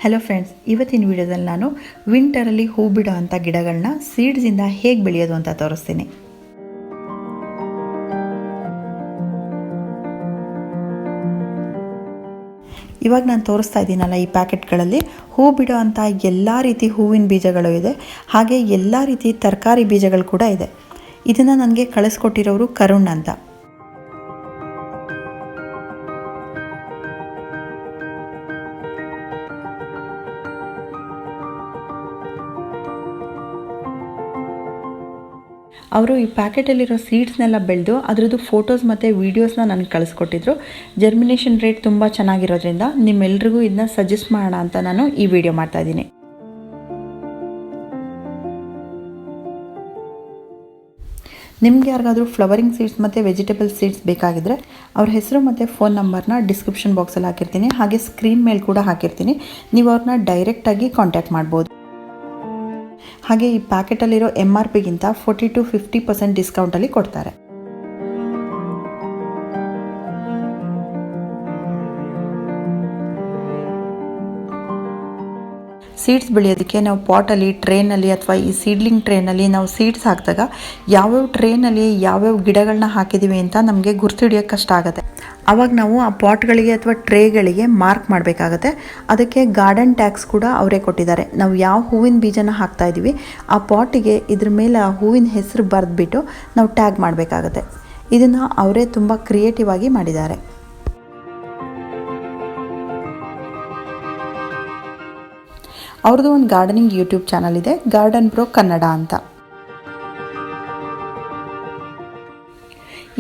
Hello friends, ಇವತ್ತಿನ ವಿಡಿಯೋದಲ್ಲಿ ನಾನು ವಿಂಟರಲ್ಲಿ ಹೂ ಬಿಡೋ ಅಂಥ ಗಿಡಗಳನ್ನ ಸೀಡ್ಸಿಂದ ಹೇಗೆ ಬೆಳೆಯೋದು ಅಂತ ತೋರಿಸ್ತೀನಿ. ಇವಾಗ ನಾನು ತೋರಿಸ್ತಾ ಇದ್ದೀನಲ್ಲ, ಈ ಪ್ಯಾಕೆಟ್ಗಳಲ್ಲಿ ಹೂ ಬಿಡೋ ಅಂಥ ಎಲ್ಲ ರೀತಿ ಹೂವಿನ ಬೀಜಗಳು ಇದೆ. ಹಾಗೆ ಎಲ್ಲ ರೀತಿ ತರಕಾರಿ ಬೀಜಗಳು ಕೂಡ ಇದೆ. ಇದನ್ನು ನನಗೆ ಕಳಿಸ್ಕೊಟ್ಟಿರೋರು ಕರುಣ್ ಅಂತ. ಅವರು ಈ ಪ್ಯಾಕೆಟಲ್ಲಿರೋ ಸೀಡ್ಸ್ನೆಲ್ಲ ಬೆಳೆದು ಅದರದ್ದು ಫೋಟೋಸ್ ಮತ್ತು ವೀಡಿಯೋಸ್ನ ನನಗೆ ಕಳಿಸ್ಕೊಟ್ಟಿದ್ರು. ಜರ್ಮಿನೇಷನ್ ರೇಟ್ ತುಂಬ ಚೆನ್ನಾಗಿರೋದ್ರಿಂದ ನಿಮ್ಮೆಲ್ರಿಗೂ ಇದನ್ನ ಸಜೆಸ್ಟ್ ಮಾಡೋಣ ಅಂತ ನಾನು ಈ ವಿಡಿಯೋ ಮಾಡ್ತಾಯಿದ್ದೀನಿ. ನಿಮಗೆ ಯಾರಿಗಾದರೂ ಫ್ಲವರಿಂಗ್ ಸೀಡ್ಸ್ ಮತ್ತು ವೆಜಿಟೇಬಲ್ ಸೀಡ್ಸ್ ಬೇಕಾಗಿದ್ದರೆ ಅವ್ರ ಹೆಸರು ಮತ್ತು ಫೋನ್ ನಂಬರ್ನ ಡಿಸ್ಕ್ರಿಪ್ಷನ್ ಬಾಕ್ಸಲ್ಲಿ ಹಾಕಿರ್ತೀನಿ. ಹಾಗೆ ಸ್ಕ್ರೀನ್ ಮೇಲೆ ಕೂಡ ಹಾಕಿರ್ತೀನಿ. ನೀವು ಅವ್ರನ್ನ ಡೈರೆಕ್ಟಾಗಿ ಕಾಂಟ್ಯಾಕ್ಟ್ ಮಾಡ್ಬೋದು. ಹಾಗೆ ಈ ಪ್ಯಾಕೆಟಲ್ಲಿರೋ MRPಗಿಂತ 40 to 50% ಡಿಸ್ಕೌಂಟಲ್ಲಿ ಕೊಡ್ತಾರೆ. ಸೀಡ್ಸ್ ಬೆಳೆಯೋದಕ್ಕೆ ನಾವು ಪಾಟಲ್ಲಿ, ಟ್ರೇನಲ್ಲಿ ಅಥವಾ ಈ ಸೀಡ್ಲಿಂಗ್ ಟ್ರೇನಲ್ಲಿ ನಾವು ಸೀಡ್ಸ್ ಹಾಕಿದಾಗ ಯಾವ್ಯಾವ ಟ್ರೇನಲ್ಲಿ ಯಾವ್ಯಾವ ಗಿಡಗಳನ್ನ ಹಾಕಿದ್ದೀವಿ ಅಂತ ನಮಗೆ ಗುರ್ತಿಡಿಯೋಕ್ಕೆ ಕಷ್ಟ ಆಗುತ್ತೆ. ಆವಾಗ ನಾವು ಆ ಪಾಟ್ಗಳಿಗೆ ಅಥವಾ ಟ್ರೇಗಳಿಗೆ ಮಾರ್ಕ್ ಮಾಡಬೇಕಾಗತ್ತೆ. ಅದಕ್ಕೆ ಗಾರ್ಡನ್ ಟ್ಯಾಗ್ಸ್ ಕೂಡ ಅವರೇ ಕೊಟ್ಟಿದ್ದಾರೆ. ನಾವು ಯಾವ ಹೂವಿನ ಬೀಜನ ಹಾಕ್ತಾ ಇದ್ದೀವಿ ಆ ಪಾಟಿಗೆ ಇದ್ರ ಮೇಲೆ ಆ ಹೂವಿನ ಹೆಸರು ಬರೆದ್ಬಿಟ್ಟು ನಾವು ಟ್ಯಾಗ್ ಮಾಡಬೇಕಾಗತ್ತೆ. ಇದನ್ನು ಅವರೇ ತುಂಬ ಕ್ರಿಯೇಟಿವ್ ಆಗಿ ಮಾಡಿದ್ದಾರೆ. ಅವ್ರದ್ದು ಒಂದು ಗಾರ್ಡನಿಂಗ್ ಯೂಟ್ಯೂಬ್ ಚಾನಲ್ ಇದೆ, ಗಾರ್ಡನ್ ಬ್ರೋ ಕನ್ನಡ ಅಂತ.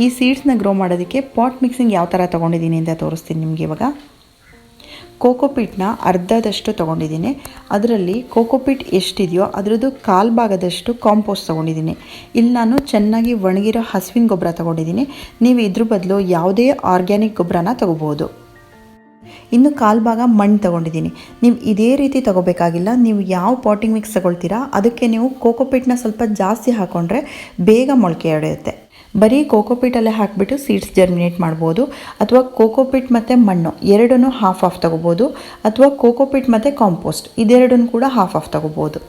ಈ ಸೀಡ್ಸ್ನ ಗ್ರೋ ಮಾಡೋದಕ್ಕೆ ಪಾಟ್ ಮಿಕ್ಸಿಂಗ್ ಯಾವ ಥರ ತೊಗೊಂಡಿದ್ದೀನಿ ಅಂತ ತೋರಿಸ್ತೀನಿ ನಿಮಗೆ. ಇವಾಗ ಕೋಕೋಪೀಟ್ನ ಅರ್ಧದಷ್ಟು ತೊಗೊಂಡಿದ್ದೀನಿ. ಅದರಲ್ಲಿ ಕೋಕೋಪೀಟ್ ಎಷ್ಟಿದೆಯೋ ಅದರದ್ದು ಕಾಲು ಭಾಗದಷ್ಟು ಕಾಂಪೋಸ್ಟ್ ತೊಗೊಂಡಿದ್ದೀನಿ. ಇಲ್ಲಿ ನಾನು ಚೆನ್ನಾಗಿ ಒಣಗಿರೋ ಹಸುವಿನ ಗೊಬ್ಬರ ತೊಗೊಂಡಿದ್ದೀನಿ. ನೀವು ಇದ್ರ ಬದಲು ಯಾವುದೇ ಆರ್ಗ್ಯಾನಿಕ್ ಗೊಬ್ಬರನ ತೊಗೋಬೋದು. ಇನ್ನು ಕಾಲು ಭಾಗ ಮಣ್ಣು ತೊಗೊಂಡಿದ್ದೀನಿ. ನೀವು ಇದೇ ರೀತಿ ತೊಗೋಬೇಕಾಗಿಲ್ಲ. ನೀವು ಯಾವ ಪಾಟಿಂಗ್ ಮಿಕ್ಸ್ ತೊಗೊಳ್ತೀರಾ ಅದಕ್ಕೆ ನೀವು ಕೋಕೋಪೀಟ್ನ ಸ್ವಲ್ಪ ಜಾಸ್ತಿ ಹಾಕ್ಕೊಂಡ್ರೆ ಬೇಗ ಮೊಳಕೆ ಹೊಡೆಯುತ್ತೆ. ಬರೀ ಕೋಕೋಪೀಟಲ್ಲೇ ಹಾಕಿಬಿಟ್ಟು ಸೀಡ್ಸ್ ಜರ್ಮಿನೇಟ್ ಮಾಡ್ಬೋದು. ಅಥವಾ ಕೋಕೋಪೀಟ್ ಮತ್ತು ಮಣ್ಣು ಎರಡನ್ನೂ ಹಾಫ್ ತೊಗೋಬೋದು. ಅಥವಾ ಕೋಕೋಪೀಟ್ ಮತ್ತು ಕಾಂಪೋಸ್ಟ್ ಇದೆರಡನ್ನೂ ಕೂಡ ಹಾಫ್ ತೊಗೋಬೋದು.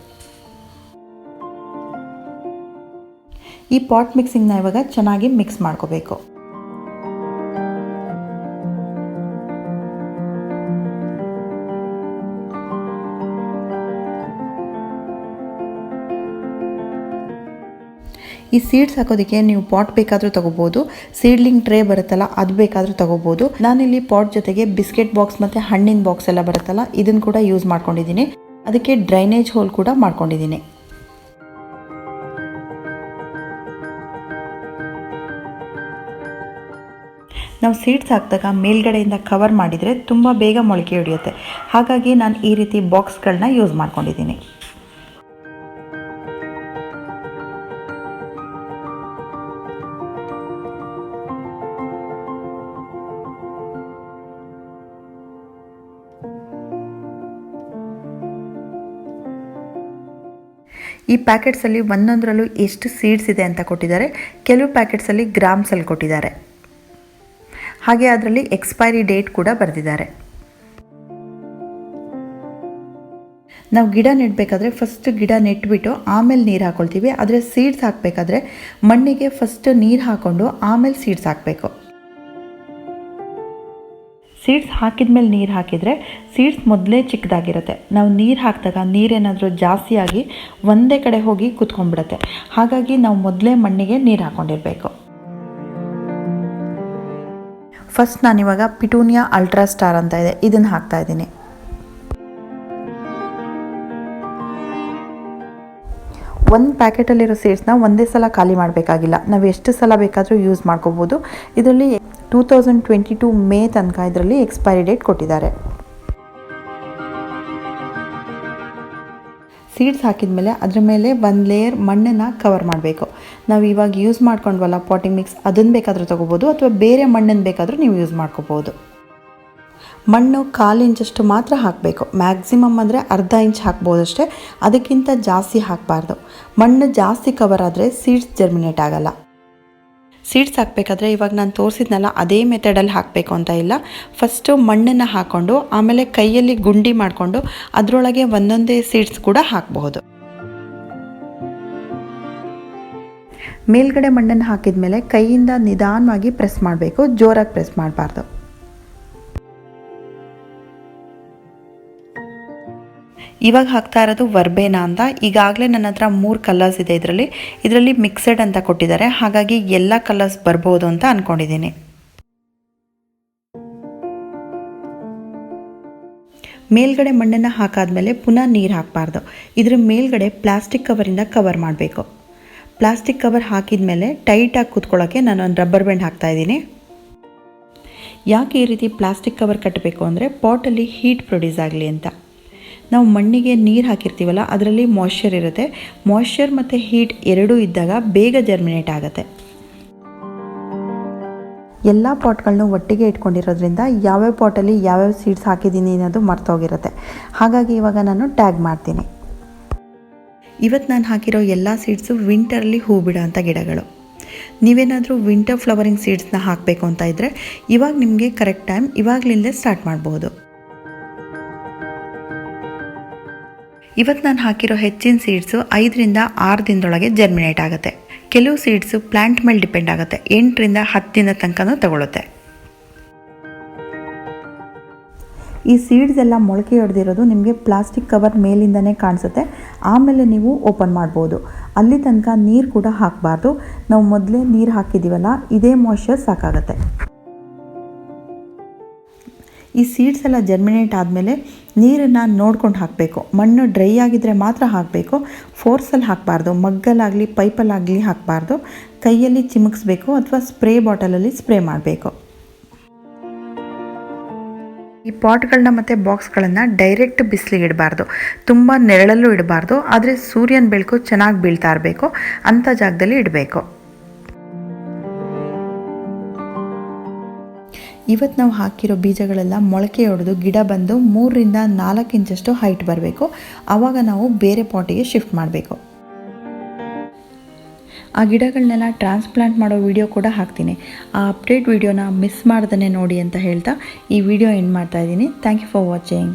ಈ ಪಾಟ್ ಮಿಕ್ಸಿಂಗ್ನ ಇವಾಗ ಚೆನ್ನಾಗಿ ಮಿಕ್ಸ್ ಮಾಡ್ಕೋಬೇಕು. ಈ ಸೀಡ್ಸ್ ಹಾಕೋದಕ್ಕೆ ನೀವು ಪಾಟ್ ಬೇಕಾದರೂ ತೊಗೋಬೋದು. ಸೀಡ್ಲಿಂಗ್ ಟ್ರೇ ಬರುತ್ತಲ್ಲ ಅದು ಬೇಕಾದರೂ ತೊಗೋಬೋದು. ನಾನಿಲ್ಲಿ ಪಾಟ್ ಜೊತೆಗೆ ಬಿಸ್ಕೆಟ್ ಬಾಕ್ಸ್ ಮತ್ತು ಹಣ್ಣಿನ ಬಾಕ್ಸ್ ಎಲ್ಲ ಬರುತ್ತಲ್ಲ ಇದನ್ನು ಕೂಡ ಯೂಸ್ ಮಾಡ್ಕೊಂಡಿದ್ದೀನಿ. ಅದಕ್ಕೆ ಡ್ರೈನೇಜ್ ಹೋಲ್ ಕೂಡ ಮಾಡ್ಕೊಂಡಿದ್ದೀನಿ. ನಾವು ಸೀಡ್ಸ್ ಹಾಕಿದಾಗ ಮೇಲ್ಗಡೆಯಿಂದ ಕವರ್ ಮಾಡಿದರೆ ತುಂಬ ಬೇಗ ಮೊಳಕೆ ಹೊಡೆಯುತ್ತೆ. ಹಾಗಾಗಿ ನಾನು ಈ ರೀತಿ ಬಾಕ್ಸ್ಗಳನ್ನ ಯೂಸ್ ಮಾಡ್ಕೊಂಡಿದ್ದೀನಿ. ಈ ಪ್ಯಾಕೆಟ್ಸಲ್ಲಿ ಒಂದೊಂದರಲ್ಲೂ ಎಷ್ಟು ಸೀಡ್ಸ್ ಇದೆ ಅಂತ ಕೊಟ್ಟಿದ್ದಾರೆ. ಕೆಲವು ಪ್ಯಾಕೆಟ್ಸಲ್ಲಿ ಗ್ರಾಮ್ಸಲ್ಲಿ ಕೊಟ್ಟಿದ್ದಾರೆ. ಹಾಗೆ ಅದರಲ್ಲಿ ಎಕ್ಸ್ಪೈರಿ ಡೇಟ್ ಕೂಡ ಬರೆದಿದ್ದಾರೆ. ನಾವು ಗಿಡ ನೆಡಬೇಕಾದ್ರೆ ಫಸ್ಟ್ ಗಿಡ ನೆಟ್ಬಿಟ್ಟು ಆಮೇಲೆ ನೀರು ಹಾಕ್ಕೊಳ್ತೀವಿ. ಆದರೆ ಸೀಡ್ಸ್ ಹಾಕಬೇಕಾದ್ರೆ ಮಣ್ಣಿಗೆ ಫಸ್ಟ್ ನೀರು ಹಾಕ್ಕೊಂಡು ಆಮೇಲೆ ಸೀಡ್ಸ್ ಹಾಕಬೇಕು. ಸೀಡ್ಸ್ ಹಾಕಿದ ಮೇಲೆ ನೀರು ಹಾಕಿದರೆ ಸೀಡ್ಸ್ ಮೊದಲೇ ಚಿಕ್ಕದಾಗಿರುತ್ತೆ. ನಾವು ನೀರು ಹಾಕಿದಾಗ ನೀರೇನಾದರೂ ಜಾಸ್ತಿಯಾಗಿ ಒಂದೇ ಕಡೆ ಹೋಗಿ ಕೂತ್ಕೊಂಡ್ಬಿಡುತ್ತೆ. ಹಾಗಾಗಿ ನಾವು ಮೊದಲೇ ಮಣ್ಣಿಗೆ ನೀರು ಹಾಕ್ಕೊಂಡಿರಬೇಕು. ಫಸ್ಟ್ ನಾನಿವಾಗ ಪಿಟೂನಿಯಾ ಅಲ್ಟ್ರಾ ಸ್ಟಾರ್ ಅಂತ ಇದೆ, ಇದನ್ನು ಹಾಕ್ತಾ ಇದ್ದೀನಿ. ಒಂದು ಪ್ಯಾಕೆಟಲ್ಲಿರೋ ಸೀಡ್ಸ್ನ ಒಂದೇ ಸಲ ಖಾಲಿ ಮಾಡಬೇಕಾಗಿಲ್ಲ. ನಾವು ಎಷ್ಟು ಸಲ ಬೇಕಾದರೂ ಯೂಸ್ ಮಾಡ್ಕೋಬೋದು. ಇದರಲ್ಲಿ 2022 ಮೇ ತನಕ ಇದರಲ್ಲಿ ಎಕ್ಸ್ಪೈರಿ ಡೇಟ್ ಕೊಟ್ಟಿದ್ದಾರೆ. ಸೀಡ್ಸ್ ಹಾಕಿದ ಮೇಲೆ ಅದರ ಮೇಲೆ ಒಂದು ಲೇಯರ್ ಮಣ್ಣನ್ನು ಕವರ್ ಮಾಡಬೇಕು. ನಾವು ಇವಾಗ ಯೂಸ್ ಮಾಡ್ಕೊಂಡ್ವಲ್ಲ ಪಾಟಿಂಗ್ ಮಿಕ್ಸ್, ಅದನ್ನು ಬೇಕಾದರೂ ತೊಗೋಬೋದು ಅಥವಾ ಬೇರೆ ಮಣ್ಣನ್ನು ಬೇಕಾದರೂ ನೀವು ಯೂಸ್ ಮಾಡ್ಕೋಬೋದು. ಮಣ್ಣು 1/4 ಇಂಚಷ್ಟು ಮಾತ್ರ ಹಾಕಬೇಕು. ಮ್ಯಾಕ್ಸಿಮಮ್ ಅಂದರೆ ಅರ್ಧ ಇಂಚ್ ಹಾಕ್ಬೋದಷ್ಟೇ, ಅದಕ್ಕಿಂತ ಜಾಸ್ತಿ ಹಾಕಬಾರ್ದು. ಮಣ್ಣು ಜಾಸ್ತಿ ಕವರ್ ಆದರೆ ಸೀಡ್ಸ್ ಜರ್ಮಿನೇಟ್ ಆಗಲ್ಲ. ಸೀಡ್ಸ್ ಹಾಕಬೇಕಾದ್ರೆ ಇವಾಗ ನಾನು ತೋರಿಸಿದ್ನಲ್ಲ ಅದೇ ಮೆಥಡಲ್ಲಿ ಹಾಕಬೇಕು ಅಂತ ಇಲ್ಲ. ಫಸ್ಟು ಮಣ್ಣನ್ನು ಹಾಕ್ಕೊಂಡು ಆಮೇಲೆ ಕೈಯಲ್ಲಿ ಗುಂಡಿ ಮಾಡಿಕೊಂಡು ಅದರೊಳಗೆ ಒಂದೊಂದೇ ಸೀಡ್ಸ್ ಕೂಡ ಹಾಕಬಹುದು. ಮೇಲ್ಗಡೆ ಮಣ್ಣನ್ನು ಹಾಕಿದ ಮೇಲೆ ಕೈಯಿಂದ ನಿಧಾನವಾಗಿ ಪ್ರೆಸ್ ಮಾಡಬೇಕು, ಜೋರಾಗಿ ಪ್ರೆಸ್ ಮಾಡಬಾರ್ದು. ಇವಾಗ ಹಾಕ್ತಾ ಇರೋದು ವರ್ಬೇನಾ ಅಂತ. ಈಗಾಗಲೇ ನನ್ನ ಹತ್ರ 3 ಕಲರ್ಸ್ ಇದೆ. ಇದರಲ್ಲಿ ಮಿಕ್ಸೆಡ್ ಅಂತ ಕೊಟ್ಟಿದ್ದಾರೆ, ಹಾಗಾಗಿ ಎಲ್ಲ ಕಲರ್ಸ್ ಬರ್ಬೋದು ಅಂತ ಅಂದ್ಕೊಂಡಿದ್ದೀನಿ. ಮೇಲ್ಗಡೆ ಮಣ್ಣನ್ನು ಹಾಕಾದ್ಮೇಲೆ ಪುನಃ ನೀರು ಹಾಕಬಾರ್ದು. ಇದರ ಮೇಲ್ಗಡೆ ಪ್ಲಾಸ್ಟಿಕ್ ಕವರಿಂದ ಕವರ್ ಮಾಡಬೇಕು. ಪ್ಲಾಸ್ಟಿಕ್ ಕವರ್ ಹಾಕಿದ ಮೇಲೆ ಟೈಟಾಗಿ ಕೂತ್ಕೊಳ್ಳೋಕ್ಕೆ ನಾನು ಒಂದು ರಬ್ಬರ್ ಬ್ಯಾಂಡ್ ಹಾಕ್ತಾಯಿದ್ದೀನಿ. ಯಾಕೆ ಈ ರೀತಿ ಪ್ಲಾಸ್ಟಿಕ್ ಕವರ್ ಕಟ್ಟಬೇಕು ಅಂದರೆ ಪಾಟಲ್ಲಿ ಹೀಟ್ ಪ್ರೊಡ್ಯೂಸ್ ಆಗಲಿ ಅಂತ. ನಾವು ಮಣ್ಣಿಗೆ ನೀರು ಹಾಕಿರ್ತೀವಲ್ಲ ಅದರಲ್ಲಿ ಮಾಯ್ಶ್ಚರ್ ಇರುತ್ತೆ. ಮಾಯ್ಶ್ಚರ್ ಮತ್ತು ಹೀಟ್ ಎರಡೂ ಇದ್ದಾಗ ಬೇಗ ಜರ್ಮಿನೇಟ್ ಆಗುತ್ತೆ. ಎಲ್ಲ ಪಾಟ್ಗಳನ್ನೂ ಒಟ್ಟಿಗೆ ಇಟ್ಕೊಂಡಿರೋದ್ರಿಂದ ಯಾವ್ಯಾವ ಪಾಟಲ್ಲಿ ಯಾವ್ಯಾವ ಸೀಡ್ಸ್ ಹಾಕಿದ್ದೀನಿ ಅನ್ನೋದು ಮರ್ತೋಗಿರುತ್ತೆ. ಹಾಗಾಗಿ ಇವಾಗ ನಾನು ಟ್ಯಾಗ್ ಮಾಡ್ತೀನಿ. ಇವತ್ತು ನಾನು ಹಾಕಿರೋ ಎಲ್ಲ ಸೀಡ್ಸು ವಿಂಟರಲ್ಲಿ ಹೂ ಬಿಡೋ ಅಂಥ ಗಿಡಗಳು. ನೀವೇನಾದರೂ ವಿಂಟರ್ ಫ್ಲವರಿಂಗ್ ಸೀಡ್ಸ್ನ ಹಾಕಬೇಕು ಅಂತ ಇದ್ದರೆ ಇವಾಗ ನಿಮಗೆ ಕರೆಕ್ಟ್ ಟೈಮ್, ಇವಾಗಲಿಂದಲೇ ಸ್ಟಾರ್ಟ್ ಮಾಡ್ಬೋದು. ಇವತ್ತು ನಾನು ಹಾಕಿರೋ ಹೆಚ್ಚಿನ ಸೀಡ್ಸು 5 ರಿಂದ 6 ದಿನದೊಳಗೆ ಜರ್ಮಿನೇಟ್ ಆಗುತ್ತೆ. ಕೆಲವು ಸೀಡ್ಸು ಪ್ಲ್ಯಾಂಟ್ ಮೇಲೆ ಡಿಪೆಂಡ್ ಆಗುತ್ತೆ, 8 ರಿಂದ 10 ದಿನ ತನಕನೂ ತಗೊಳುತ್ತೆ. ಈ ಸೀಡ್ಸ್ ಎಲ್ಲ ಮೊಳಕೆ ಹೊಡೆದಿರೋದು ನಿಮಗೆ ಪ್ಲಾಸ್ಟಿಕ್ ಕವರ್ ಮೇಲಿಂದನೇ ಕಾಣಿಸುತ್ತೆ. ಆಮೇಲೆ ನೀವು ಓಪನ್ ಮಾಡ್ಬೋದು. ಅಲ್ಲಿ ತನಕ ನೀರು ಕೂಡ ಹಾಕಬಾರ್ದು. ನಾವು ಮೊದಲೇ ನೀರು ಹಾಕಿದ್ದೀವಲ್ಲ, ಇದೇ ಮಾಯ್ಶ್ಚರ್ ಸಾಕಾಗುತ್ತೆ. ಈ ಸೀಡ್ಸ್ ಎಲ್ಲ ಜರ್ಮಿನೇಟ್ ಆದಮೇಲೆ ನೀರನ್ನು ನೋಡ್ಕೊಂಡು ಹಾಕಬೇಕು. ಮಣ್ಣು ಡ್ರೈ ಆಗಿದ್ದರೆ ಮಾತ್ರ ಹಾಕಬೇಕು. ಫೋರ್ಸಲ್ಲಿ ಹಾಕಬಾರ್ದು. ಮಗ್ಗಲ್ಲಾಗಲಿ ಪೈಪಲ್ಲಾಗಲಿ ಹಾಕಬಾರ್ದು. ಕೈಯಲ್ಲಿ ಚಿಮುಕಿಸ್ಬೇಕು ಅಥವಾ ಸ್ಪ್ರೇ ಬಾಟಲಲ್ಲಿ ಸ್ಪ್ರೇ ಮಾಡಬೇಕು. ಈ ಪಾಟ್ಗಳನ್ನ ಮತ್ತು ಬಾಕ್ಸ್ಗಳನ್ನು ಡೈರೆಕ್ಟ್ ಬಿಸಿಲಿಗೆ ಇಡಬಾರ್ದು, ತುಂಬ ನೆರಳಲ್ಲೂ ಇಡಬಾರ್ದು. ಆದರೆ ಸೂರ್ಯನ ಬೆಳಕು ಚೆನ್ನಾಗಿ ಬೀಳ್ತಾ ಇರಬೇಕು, ಅಂಥ ಜಾಗದಲ್ಲಿ ಇಡಬೇಕು. ಇವತ್ತು ನಾವು ಹಾಕಿರೋ ಬೀಜಗಳೆಲ್ಲ ಮೊಳಕೆ ಹೊಡೆದು ಗಿಡ ಬಂದು 3 ರಿಂದ 4 ಇಂಚಷ್ಟು ಹೈಟ್ ಬರಬೇಕು. ಆವಾಗ ನಾವು ಬೇರೆ ಪಾಟಿಗೆ ಶಿಫ್ಟ್ ಮಾಡಬೇಕು. ಆ ಗಿಡಗಳನ್ನೆಲ್ಲ ಟ್ರಾನ್ಸ್ಪ್ಲಾಂಟ್ ಮಾಡೋ ವಿಡಿಯೋ ಕೂಡ ಹಾಕ್ತೀನಿ. ಆ ಅಪ್ಡೇಟ್ ವಿಡಿಯೋನ ಮಿಸ್ ಮಾಡ್ದೇ ನೋಡಿ ಅಂತ ಹೇಳ್ತಾ ಈ ವಿಡಿಯೋ ಎಂಡ್ ಮಾಡ್ತಾ ಇದ್ದೀನಿ. Thank you for watching.